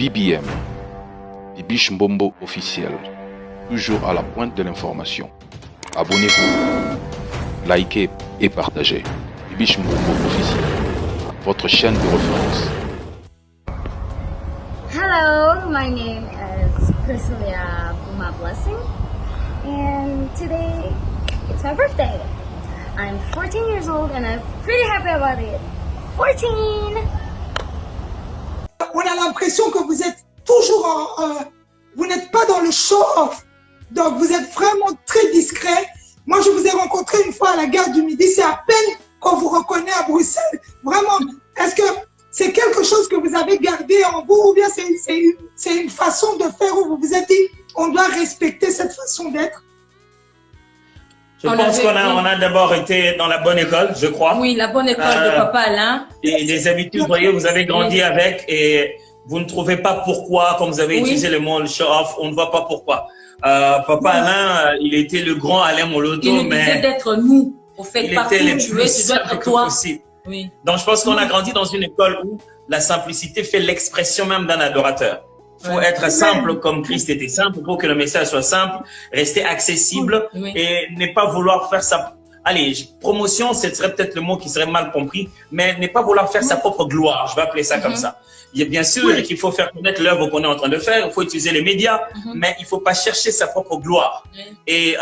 BBM, Bibiche Mbombo officiel, toujours à la pointe de l'information. Abonnez-vous, likez et partagez. Bibiche Mbombo officiel, votre chaîne de référence. Hello, my name is Priscilla Buma Blessing, and today it's my birthday. I'm 14 years old and I'm pretty happy about it. 14! On a l'impression que vous êtes toujours vous n'êtes pas dans le show-off. Donc vous êtes vraiment très discret. Moi je vous ai rencontré une fois à la gare du Midi, c'est à peine qu'on vous reconnaît à Bruxelles. Vraiment, est-ce que c'est quelque chose que vous avez gardé en vous ou bien c'est une façon de faire où vous vous êtes dit on doit respecter cette façon d'être? Je pense qu'on a d'abord été dans la bonne école, je crois. Oui, la bonne école de Papa Alain. Et les habitudes, vous voyez, vous avez grandi avec et vous ne trouvez pas pourquoi, quand vous avez utilisé le mot show-off, on ne voit pas pourquoi. Papa Alain, il était le grand Alain Moloto, il mais disait d'être nous. Au fait, il partout était où tu es, tu dois être toi. Oui. Donc, je pense qu'on a grandi dans une école où la simplicité fait l'expression même d'un adorateur. Il faut être simple comme Christ était simple pour que le message soit simple, rester accessible et ne pas vouloir faire sa... Allez, promotion, ce serait peut-être le mot qui serait mal compris, mais ne pas vouloir faire sa propre gloire, je vais appeler ça comme ça. Il y a bien sûr qu'il faut faire connaître l'œuvre qu'on est en train de faire, il faut utiliser les médias, mais il ne faut pas chercher sa propre gloire. Et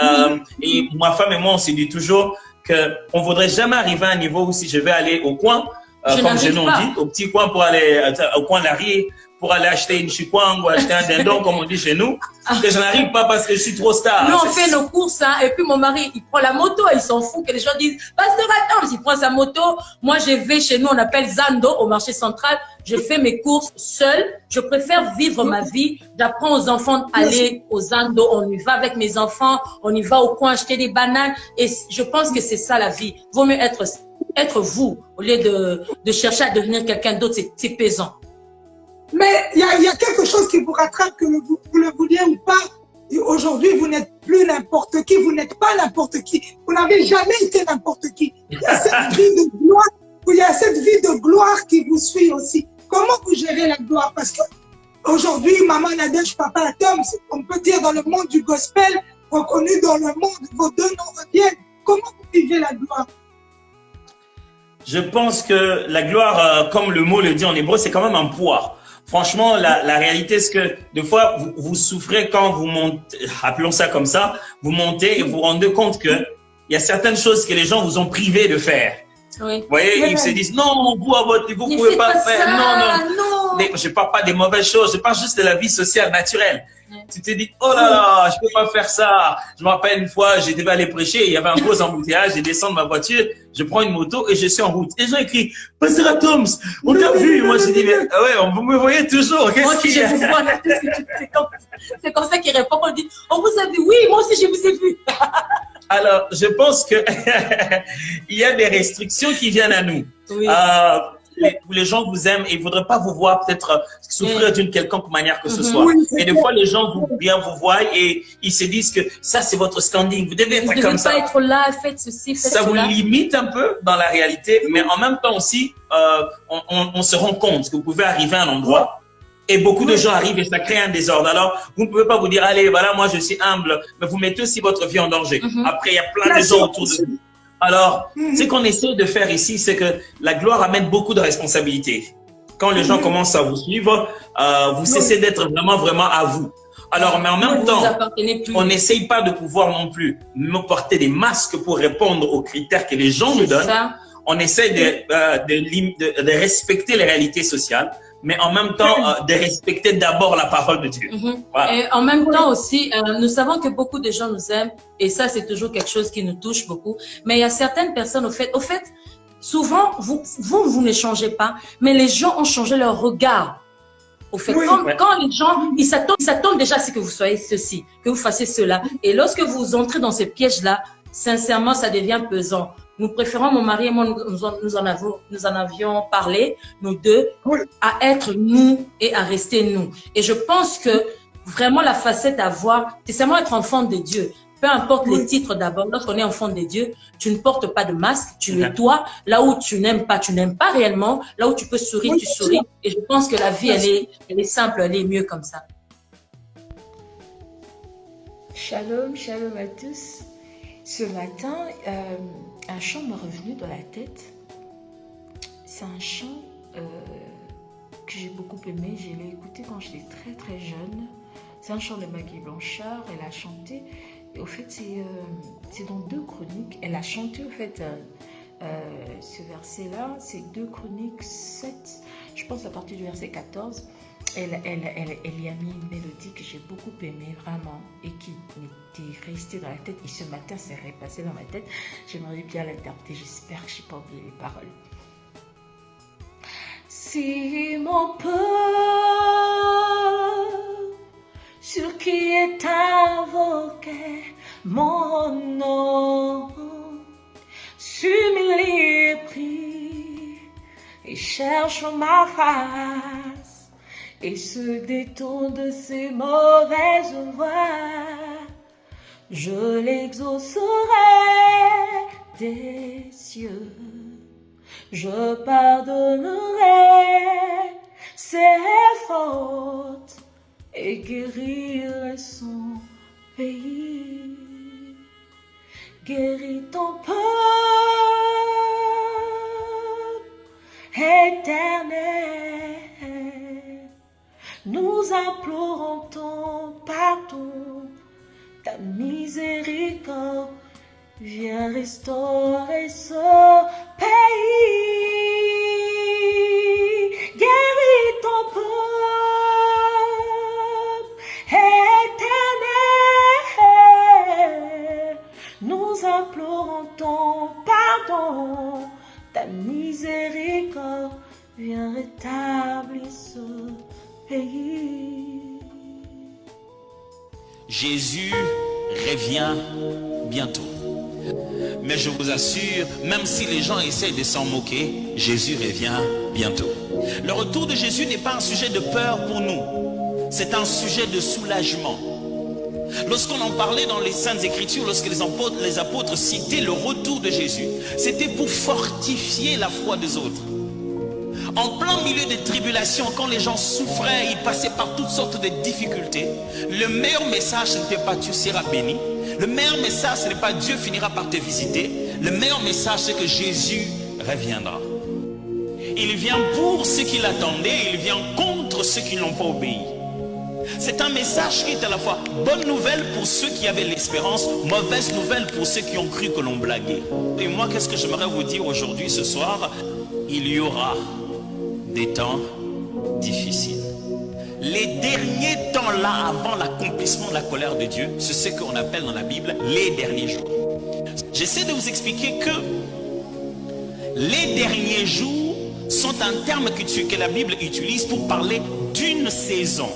ma femme et moi, on s'est dit toujours qu'on ne voudrait jamais arriver à un niveau où si je vais aller au coin, comme je l'ai dit, au petit coin pour aller au coin de la rue, pour aller acheter une chikwang ou acheter un dindon, comme on dit chez nous, que je n'arrive pas parce que je suis trop star. Nous, on fait nos courses, hein, et puis mon mari, il prend la moto, il s'en fout que les gens disent « Pasteur Adams », il prend sa moto. Moi, je vais chez nous, on appelle Zando, au marché central. Je fais mes courses seule. Je préfère vivre ma vie. J'apprends aux enfants d'aller au Zando. On y va avec mes enfants. On y va au coin acheter des bananes. Et je pense que c'est ça la vie. Vaut mieux être vous, au lieu de chercher à devenir quelqu'un d'autre. C'est pesant. Mais il y a quelque chose qui vous rattrape, que vous le vouliez ou pas. Aujourd'hui, vous n'êtes plus n'importe qui, vous n'êtes pas n'importe qui. Vous n'avez jamais été n'importe qui. Il y a cette vie de gloire, qui vous suit aussi. Comment vous gérez la gloire? Parce que aujourd'hui, Maman Nadège, Papa Tom, on peut dire dans le monde du gospel, reconnu dans le monde, vos deux noms reviennent. Comment vous vivez la gloire? Je pense que la gloire, comme le mot le dit en hébreu, c'est quand même un poids. Franchement, la réalité, c'est que des fois, vous souffrez quand vous montez, appelons ça comme ça, vous montez et vous vous rendez compte qu'il y a certaines choses que les gens vous ont privé de faire. Oui. Vous voyez, ils se disent, non, vous, à votre niveau, vous ne pouvez pas le faire. Non. Je ne parle pas des mauvaises choses, je parle juste de la vie sociale, naturelle. Tu te dis, oh là là, je ne peux pas faire ça. Je me rappelle une fois, j'étais allé prêcher, il y avait un gros embouteillage, je descends de ma voiture, je prends une moto et je suis en route. Les gens écrivent, Pasteur Adams, on t'a vu. Moi, je dis, mais ouais, vous me voyez toujours. Moi aussi, je vous vois. C'est comme ça qu'ils répondent. On dit, on vous a vu. Oui, moi aussi, je vous ai vu. Alors, je pense que il y a des restrictions qui viennent à nous. Oui. Les gens vous aiment et ne voudraient pas vous voir peut-être souffrir d'une quelconque manière que ce soit. Et des fois, les gens vous voient et ils se disent que ça, c'est votre standing. Vous devez être comme ça. Vous devez pas être là, faites ceci, faites cela. Ça vous limite un peu dans la réalité, mais en même temps aussi, on se rend compte que vous pouvez arriver à un endroit et beaucoup de gens arrivent et ça crée un désordre. Alors, vous ne pouvez pas vous dire, allez, voilà, moi, je suis humble, mais vous mettez aussi votre vie en danger. Après, il y a plein de gens autour de vous. Alors, ce qu'on essaie de faire ici, c'est que la gloire amène beaucoup de responsabilités. Quand les gens commencent à vous suivre, vous cessez d'être vraiment à vous. Alors, mais en même temps, on n'essaye pas de pouvoir non plus porter des masques pour répondre aux critères que les gens nous donnent. On essaie de respecter les réalités sociales, mais en même temps, de respecter d'abord la parole de Dieu. Voilà. Et en même temps aussi, nous savons que beaucoup de gens nous aiment, et ça, c'est toujours quelque chose qui nous touche beaucoup. Mais il y a certaines personnes, au fait, souvent, vous ne changez pas, mais les gens ont changé leur regard. Au fait, quand les gens, ils s'attendent déjà à ce que vous soyez ceci, que vous fassiez cela. Et lorsque vous entrez dans ces pièges-là, sincèrement, ça devient pesant. Nous préférons, mon mari et moi, nous en avions parlé, nous deux, à être nous et à rester nous. Et je pense que vraiment la facette à voir, c'est seulement être enfant de Dieu. Peu importe les titres d'abord, lorsqu'on est enfant de Dieu, tu ne portes pas de masque, tu es toi. Là où tu n'aimes pas réellement. Là où tu peux sourire, tu souris. Et je pense que la vie, elle est simple, elle est mieux comme ça. Shalom, shalom à tous. Ce matin, un chant m'est revenu dans la tête. C'est un chant que j'ai beaucoup aimé. Je l'ai écouté quand j'étais très très jeune. C'est un chant de Maggie Blanchard. Elle a chanté. Et au fait, c'est dans 2 Chroniques. Elle a chanté au fait ce verset-là. C'est 2 Chroniques 7. Je pense à partir du verset 14. Elle y a mis une mélodie que j'ai beaucoup aimée, vraiment, et qui m'était restée dans la tête. Et ce matin, c'est repassé dans ma tête. J'aimerais bien l'interpréter. J'espère que je n'ai pas oublié les paroles. Si mon peuple, sur qui est invoqué mon nom, s'humilie et prie, et cherche ma face, et se détourne de ses mauvaises voies, je l'exaucerai des cieux, je pardonnerai ses fautes et guérirai son pays. Guéris ton peuple éternel. Nous implorons ton pardon, ta miséricorde. Viens restaurer ce pays. Guéris ton peuple éternel. Nous implorons ton pardon, ta miséricorde. Viens rétablir ce pays. Jésus revient bientôt. Mais je vous assure, même si les gens essaient de s'en moquer, Jésus revient bientôt. Le retour de Jésus n'est pas un sujet de peur pour nous. C'est un sujet de soulagement. Lorsqu'on en parlait dans les Saintes Écritures, lorsque les apôtres citaient le retour de Jésus, c'était pour fortifier la foi des autres. En plein milieu des tribulations, quand les gens souffraient, ils passaient par toutes sortes de difficultés, le meilleur message, ce n'était pas tu seras béni. Le meilleur message, ce n'est pas Dieu finira par te visiter. Le meilleur message, c'est que Jésus reviendra. Il vient pour ceux qui l'attendaient, il vient contre ceux qui n'ont pas obéi. C'est un message qui est à la fois bonne nouvelle pour ceux qui avaient l'espérance, mauvaise nouvelle pour ceux qui ont cru que l'on blaguait. Et moi, qu'est-ce que j'aimerais vous dire aujourd'hui, ce soir? Il y aura des temps difficiles. Les derniers temps là, avant l'accomplissement de la colère de Dieu, c'est ce qu'on appelle dans la Bible les derniers jours. J'essaie de vous expliquer que les derniers jours sont un terme que la Bible utilise pour parler d'une saison,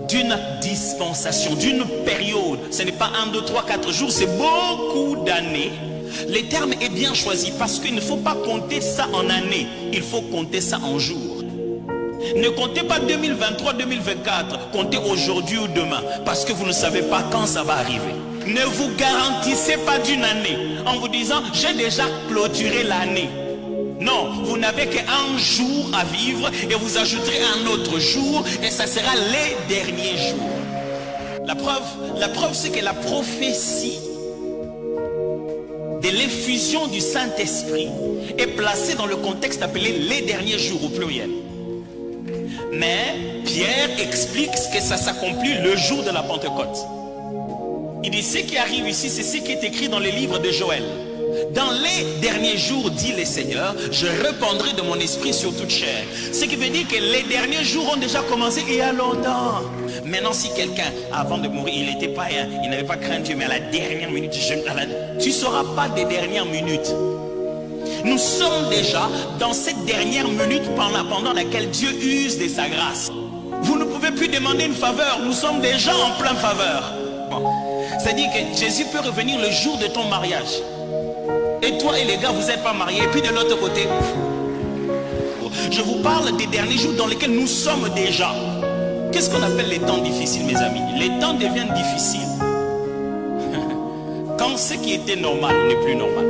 d'une dispensation, d'une période. Ce n'est pas 1, 2, 3, 4 jours, c'est beaucoup d'années. Le terme est bien choisi parce qu'il ne faut pas compter ça en années, il faut compter ça en jours. Ne comptez pas 2023, 2024, comptez aujourd'hui ou demain, parce que vous ne savez pas quand ça va arriver. Ne vous garantissez pas d'une année en vous disant j'ai déjà clôturé l'année. Non, vous n'avez qu'un jour à vivre et vous ajouterez un autre jour et ça sera les derniers jours. La preuve c'est que la prophétie de l'effusion du Saint-Esprit est placée dans le contexte appelé les derniers jours au pluriel. Mais Pierre explique que ça s'accomplit le jour de la Pentecôte. Il dit ce qui arrive ici, c'est ce qui est écrit dans les livres de Joël. Dans les derniers jours, dit le Seigneur, je répandrai de mon esprit sur toute chair. Ce qui veut dire que les derniers jours ont déjà commencé il y a longtemps. Maintenant, si quelqu'un, avant de mourir, il n'était pas, il n'avait pas craint Dieu, mais à la dernière minute, tu ne sauras pas des dernières minutes. Nous sommes déjà dans cette dernière minute pendant laquelle Dieu use de sa grâce. Vous ne pouvez plus demander une faveur, nous sommes déjà en pleine faveur. C'est-à-dire que Jésus peut revenir le jour de ton mariage. Et toi et les gars, vous n'êtes pas mariés. Et puis de l'autre côté, je vous parle des derniers jours dans lesquels nous sommes déjà. Qu'est-ce qu'on appelle les temps difficiles, mes amis? Les temps deviennent difficiles quand ce qui était normal n'est plus normal.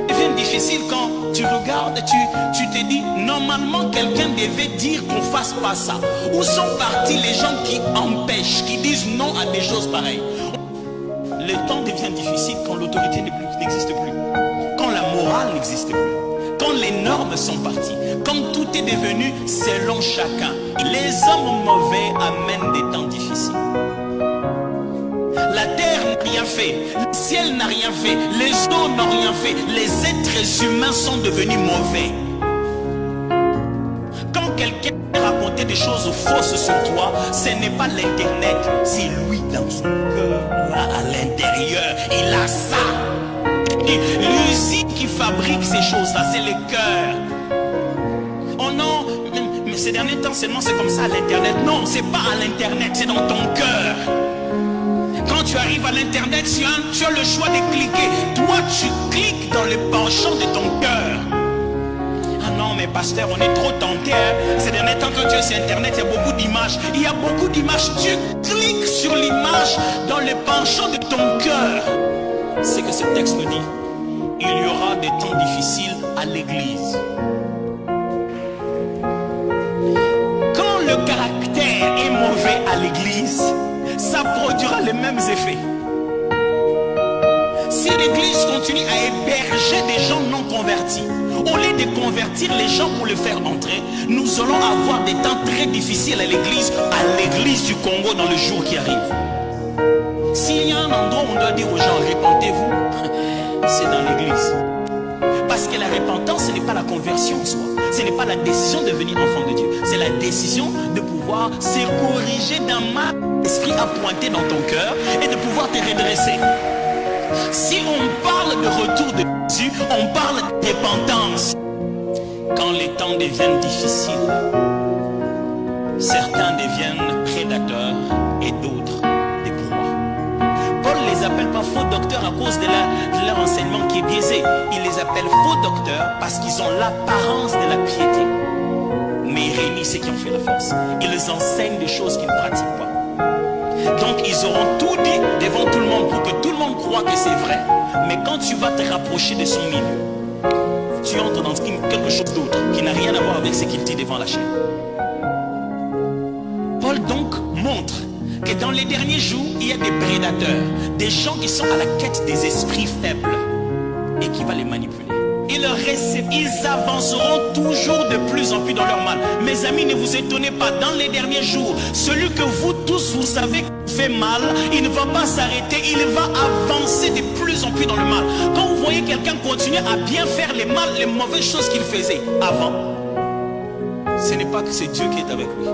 Il devient difficile quand tu regardes, tu te dis, normalement quelqu'un devait dire qu'on fasse pas ça. Où sont partis les gens qui empêchent, qui disent non à des choses pareilles? Le temps devient difficile quand l'autorité n'existe plus, quand la morale n'existe plus, quand les normes sont parties, quand tout est devenu selon chacun. Les hommes mauvais amènent des temps difficiles. La terre n'a rien fait, le ciel n'a rien fait, les eaux n'ont rien fait, les êtres humains sont devenus mauvais. Quand quelqu'un racontait des choses fausses sur toi, ce n'est pas l'internet, c'est lui dans son cœur, là à l'intérieur, il a ça. L'usine qui fabrique ces choses-là, c'est le cœur. Oh non, mais ces derniers temps seulement c'est comme ça à l'internet. Non, c'est pas à l'internet, c'est dans ton cœur. Quand tu arrives à l'internet, tu as le choix de cliquer. Toi, tu cliques dans le penchant de ton cœur. Ah non, mais pasteur, on est trop tenté. Ces derniers temps, quand tu es sur internet, il y a beaucoup d'images. Il y a beaucoup d'images. Tu cliques sur l'image dans le penchant de ton cœur. C'est que ce texte nous dit. Il y aura des temps difficiles à l'église. Quand le caractère est mauvais à l'église, ça produira les mêmes effets. Si l'église continue à héberger des gens non convertis, au lieu de convertir les gens pour les faire entrer, nous allons avoir des temps très difficiles à l'église du Congo dans le jour qui arrive. S'il y a un endroit où on doit dire aux gens répentez-vous, c'est dans l'église. Parce que la repentance, ce n'est pas la conversion en soi. Ce n'est pas la décision de devenir enfant de Dieu. C'est la décision de pouvoir se corriger d'un mal esprit à pointer dans ton cœur et de pouvoir te redresser. Si on parle de retour de Jésus, on parle de repentance. Quand les temps deviennent difficiles, certains deviennent prédateurs et d'autres des proies. Paul ne les appelle pas faux docteurs à cause de leur enseignement qui est biaisé. Il les appelle faux docteurs parce qu'ils ont l'apparence de la piété. Mais ils réunissent ceux qui ont fait la force. Ils les enseignent des choses qu'ils ne pratiquent pas. Donc ils auront tout dit devant tout le monde pour que tout le monde croit que c'est vrai. Mais quand tu vas te rapprocher de son milieu, tu entres dans quelque chose d'autre qui n'a rien à voir avec ce qu'il dit devant la chaîne. Paul donc montre que dans les derniers jours, il y a des prédateurs, des gens qui sont à la quête des esprits faibles et qui va les manipuler. Ils avanceront toujours de plus en plus dans leur mal. Mes amis, ne vous étonnez pas, dans les derniers jours, celui que vous tous, vous savez fait mal, il ne va pas s'arrêter, il va avancer de plus en plus dans le mal. Quand vous voyez quelqu'un continuer à bien faire les mal, les mauvaises choses qu'il faisait avant, ce n'est pas que c'est Dieu qui est avec lui.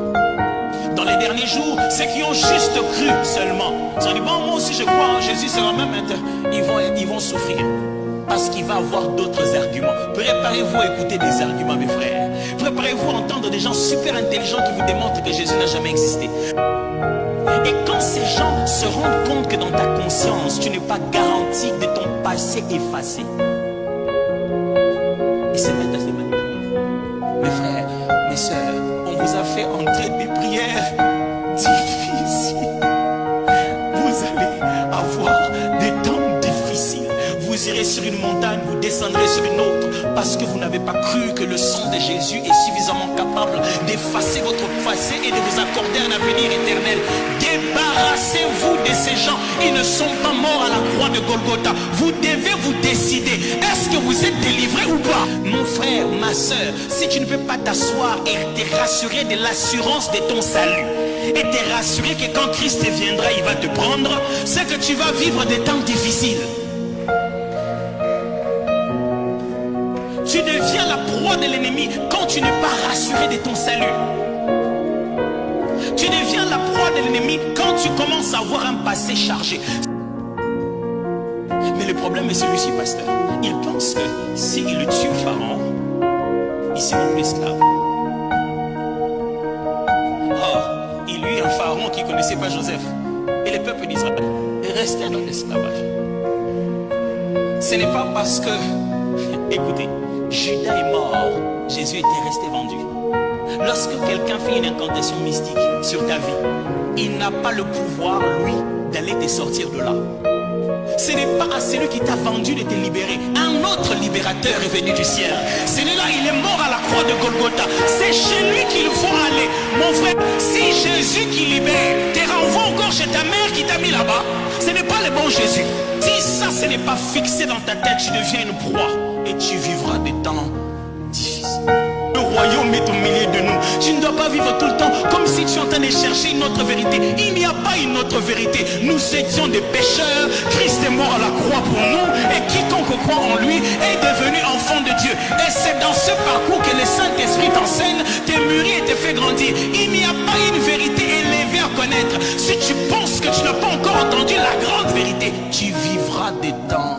Dans les derniers jours, ceux qui ont juste cru seulement, ils ont dit, bon, moi aussi je crois en Jésus, c'est la même, ils vont souffrir. Parce qu'il va avoir d'autres arguments. Préparez-vous à écouter des arguments, mes frères. Préparez-vous à entendre des gens super intelligents qui vous démontrent que Jésus n'a jamais existé. Et quand ces gens se rendent compte que dans ta conscience, tu n'es pas garanti de ton passé effacé, ils se mettent à se manipuler. Mes frères, mes sœurs, on vous a fait entrer des prières difficiles. Vous allez avoir des temps difficiles. Vous irez sur une montagne, vous descendrez sur une autre, parce que vous n'avez pas cru que le sang de Jésus est suffisamment capable d'effacer votre passé et de vous accorder un avenir éternel. Débarrassez-vous de ces gens. Ils ne sont pas morts à la croix de Golgotha. Vous devez vous décider. Est-ce que vous êtes délivré ou pas? Mon frère, ma soeur, si tu ne peux pas t'asseoir et te rassurer de l'assurance de ton salut, et te rassurer que quand Christ viendra, il va te prendre, c'est que tu vas vivre des temps difficiles. Tu deviens la proie de l'ennemi quand tu n'es pas rassuré de ton salut. Tu deviens la proie de l'ennemi quand tu commences à avoir un passé chargé. Mais le problème est celui-ci, pasteur. Il pense que s'il tue Pharaon, il sera plus esclave. Or, il y eut un Pharaon qui ne connaissait pas Joseph. Et le peuple d'Israël est resté dans l'esclavage. Ce n'est pas parce que, écoutez, Judas est mort, Jésus était resté vendu. Lorsque quelqu'un fait une incantation mystique sur ta vie, il n'a pas le pouvoir, lui, d'aller te sortir de là. Ce n'est pas à celui qui t'a vendu de te libérer. Un autre libérateur est venu du ciel. Celui-là, il est mort à la croix de Golgotha. C'est chez lui qu'il faut aller. Mon frère, si Jésus qui libère te renvoie encore chez ta mère qui t'a mis là-bas, ce n'est pas le bon Jésus. Si ça, ce n'est pas fixé dans ta tête, tu deviens une proie et tu vivras des temps difficiles. Le royaume est au milieu de nous. Tu ne dois pas vivre tout le temps comme si tu es en train de chercher une autre vérité. Il n'y a pas une autre vérité. Nous étions des pécheurs. Christ est mort à la croix pour nous. Et quiconque croit en lui est devenu enfant de Dieu. Et c'est dans ce parcours que le Saint-Esprit t'enseigne, te mûrit et te fait grandir. Il n'y a pas une vérité élevée à connaître. Si tu penses que tu n'as pas encore entendu la grande vérité, tu vivras des temps